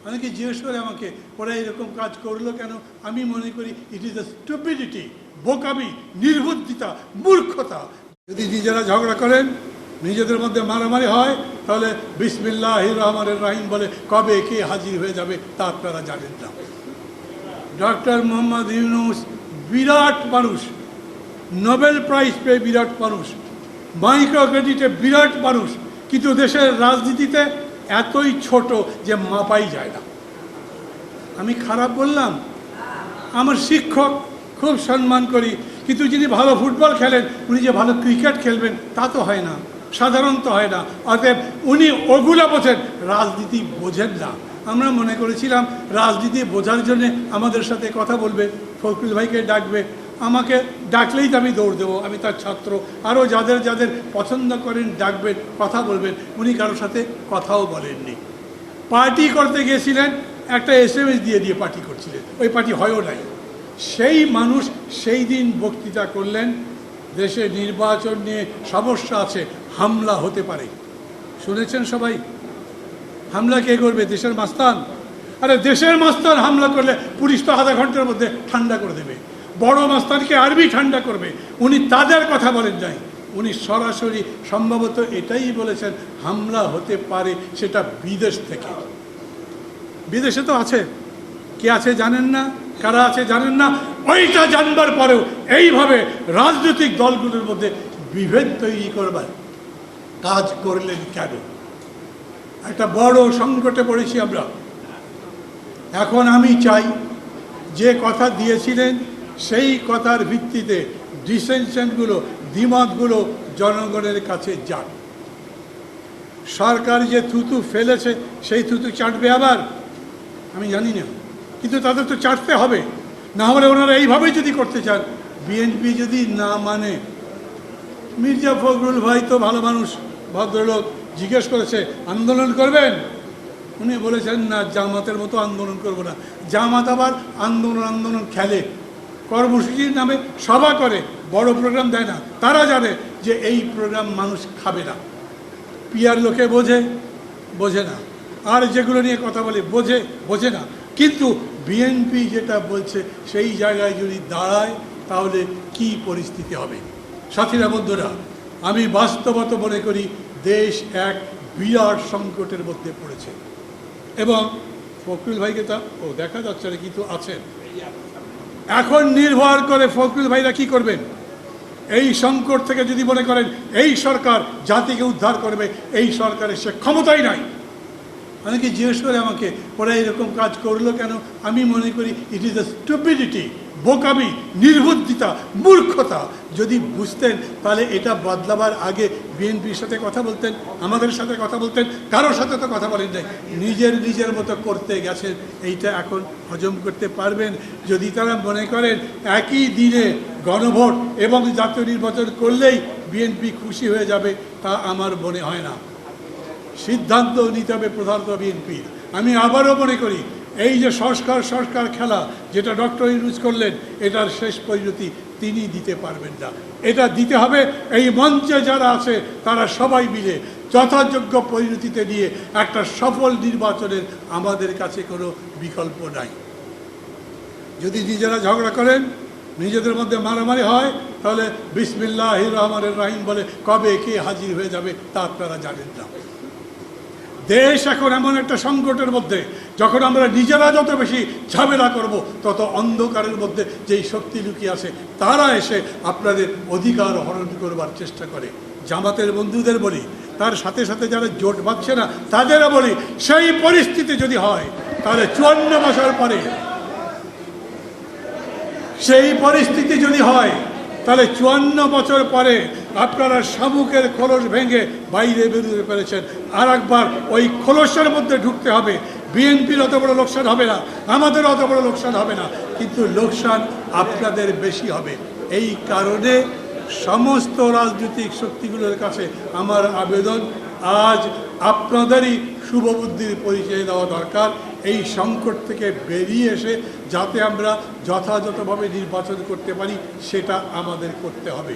অনেকে জিজ্ঞেস করে আমাকে ওরা এরকম কাজ করলো কেন। আমি মনে করি ইট ইজ দ্য স্টুপিডিটি, বোকামি, নির্বুদ্ধিতা, মূর্খতা। যদি নিজেরা ঝগড়া করেন, নিজেদের মধ্যে মারামারি হয়, তাহলে বিসমিল্লাহির রহমানির রহিম বলে কবে কে হাজির হয়ে যাবে তা আপনারা জানেন না। ডক্টর মোহাম্মদ ইউনূস বিরাট মানুষ, নোবেল প্রাইজ পেয়ে বিরাট মানুষ, মাইক্রো ক্রেডিটে বিরাট মানুষ, কিন্তু দেশের রাজনীতিতে এতই ছোট যে মাপাই যায় না। আমি খারাপ বললাম? আমার শিক্ষক খুব সম্মান করি, কিন্তু যিনি ভালো ফুটবল খেলেন উনি যে ভালো ক্রিকেট খেলবেন তা তো হয় না, সাধারণত হয় না। অতএব উনি ওগুলো বোঝেন, রাজনীতি বোঝেন না। আমরা মনে করেছিলাম রাজনীতি বোঝার জন্যে আমাদের সাথে কথা বলবে, ফখরুল ভাইকে ডাকবে, আমাকে ডাকলেই তো আমি দৌড় দেবো, আমি তার ছাত্র। আরও যাদের যাদের পছন্দ করেন ডাকবেন, কথা বলবেন। উনি কারোর সাথে কথাও বলেননি। পার্টি করতে গিয়েছিলেন, একটা SMS দিয়ে পার্টি করছিলেন, ওই পার্টি হয়ও নাই। সেই মানুষ সেই দিন বক্তৃতা করলেন, দেশে নির্বাচন নিয়ে সমস্যা আছে, হামলা হতে পারে। শুনেছেন সবাই? হামলা কে করবে? দেশের মাস্তান। আরে দেশের মাস্তান হামলা করলে পুলিশ তো আধা ঘন্টার মধ্যে ঠান্ডা করে দেবে। বড় মাস্তানকে আরবি ঠান্ডা করবে। উনি তাদের কথা বলেন নাই, উনি সরাসরি সম্ভবত এটাই বলেছেন হামলা হতে পারে, সেটা বিদেশ থেকে। বিদেশে তো আছে, কে আছে জানেন না, কারা আছে জানেন না। ওইটা জানবার পরেও এইভাবে রাজনৈতিক দলগুলোর মধ্যে বিভেদ তৈরি করবার কাজ করলেন কেন? একটা বড় সংকটে পড়েছি আমরা। এখন আমি চাই যে কথা দিয়েছিলেন সেই কথার ভিত্তিতে ডিসেনশনগুলো, দ্বিমতগুলো জনগণের কাছে যান। সরকার যে থুতু ফেলেছে সেই থুতু চাটবে আবার, আমি জানি না, কিন্তু তাদের তো চাটতে হবে। না হলে ওনারা এইভাবেই যদি করতে চান, বিএনপি যদি না মানে, মির্জা ফখরুল ভাই তো ভালো মানুষ, ভদ্রলোক, জিজ্ঞেস করেছে আন্দোলন করবেন? উনি বলেছেন না, জামাতের মতো আন্দোলন করব না। জামাত আবার আন্দোলন খেলে, কর্মসূচির নামে সভা করে, বড় প্রোগ্রাম দেয় না। তারা জানে যে এই প্রোগ্রাম মানুষ খাবে না। পিয়ার লোকে বোঝে না, আর যেগুলো নিয়ে কথা বলে বোঝে না। কিন্তু বিএনপি যেটা বলছে সেই জায়গায় যদি দাঁড়ায় তাহলে কি পরিস্থিতি হবে? সাথীরা, বন্ধুরা, আমি বাস্তবত মনে করি দেশ এক বিরাট সংকটের মধ্যে পড়েছে। এবং ফখরুল ভাইকে তা দেখা যাচ্ছে না, কিন্তু আছেন। এখন নির্ভর করে ফখরুল ভাইরা কি করবেন। এই সংকট থেকে যদি মনে করেন এই সরকার জাতিকে উদ্ধার করবে, এই সরকারের সে ক্ষমতাই নাই। অনেকে জিজ্ঞেস করে আমাকে ওরা এরকম কাজ করলো কেন। আমি মনে করি ইট ইজ দ্য স্টুপিডিটি, বোকামি, নির্বুদ্ধিতা, মূর্খতা। যদি বুঝতেন তাহলে এটা বদলাবার আগে বিএনপির সাথে কথা বলতেন, আমাদের সাথে কথা বলতেন। কারোর সাথে তো কথা বলেন নাই, নিজের মতো করতে গেছেন। এইটা এখন হজম করতে পারবেন? যদি তারা মনে করেন একই দিনে গণভোট এবং জাতীয় নির্বাচন করলেই বিএনপি খুশি হয়ে যাবে, তা আমার মনে হয় না। সিদ্ধান্ত নিতে হবে প্রধানত বিএনপির। আমি আবারও মনে করি এই যে সংস্কার খেলা যেটা ডক্টর ইউনূস করলেন, এটার শেষ পরিণতি তিনি দিতে পারবেন না। এটা দিতে হবে এই মঞ্চে যারা আছে তারা সবাই মিলে যথাযোগ্য পরিণতিতে নিয়ে একটা সফল নির্বাচনের আমাদের কাছে কোনো বিকল্প নাই। যদি নিজেরা ঝগড়া করেন, নিজেদের মধ্যে মারামারি হয়, তাহলে বিসমিল্লাহির রহমানির রহিম বলে কবে কে হাজির হয়ে যাবে তা আপনারা জানেন না। দেশ এখন এমন একটা সংকটের মধ্যে, যখন আমরা নিজেরা যত বেশি ঝামেলা করব, তত অন্ধকারের মধ্যে যেই শক্তি লুকিয়ে আছে তারা এসে আপনাদের অধিকার হরণ করবার চেষ্টা করে। জামাতের বন্ধুদের বলি, তার সাথে সাথে যারা জোট বাঁধছে না তাদেরও বলি, সেই পরিস্থিতি যদি হয় তাহলে 54 বছর পরে, সেই পরিস্থিতি যদি হয় তাহলে 54 বছর পরে আপনারা শামুকের খোলস ভেঙে বাইরে বেরোতে পেরেছেন, আর একবার ওই খোলসের মধ্যে ঢুকতে হবে। বিএনপির অত বড় লোকসান হবে না, আমাদের অত বড় লোকসান হবে না, কিন্তু লোকসান আপনাদের বেশি হবে। এই কারণে সমস্ত রাজনৈতিক শক্তিগুলোর কাছে আমার আবেদন, আজ আপনাদেরই শুভবুদ্ধির পরিচয় দেওয়া দরকার। এই সংকট থেকে বেরিয়ে এসে যাতে আমরা যথাযথভাবে নির্বাচন করতে পারি, সেটা আমাদের করতে হবে।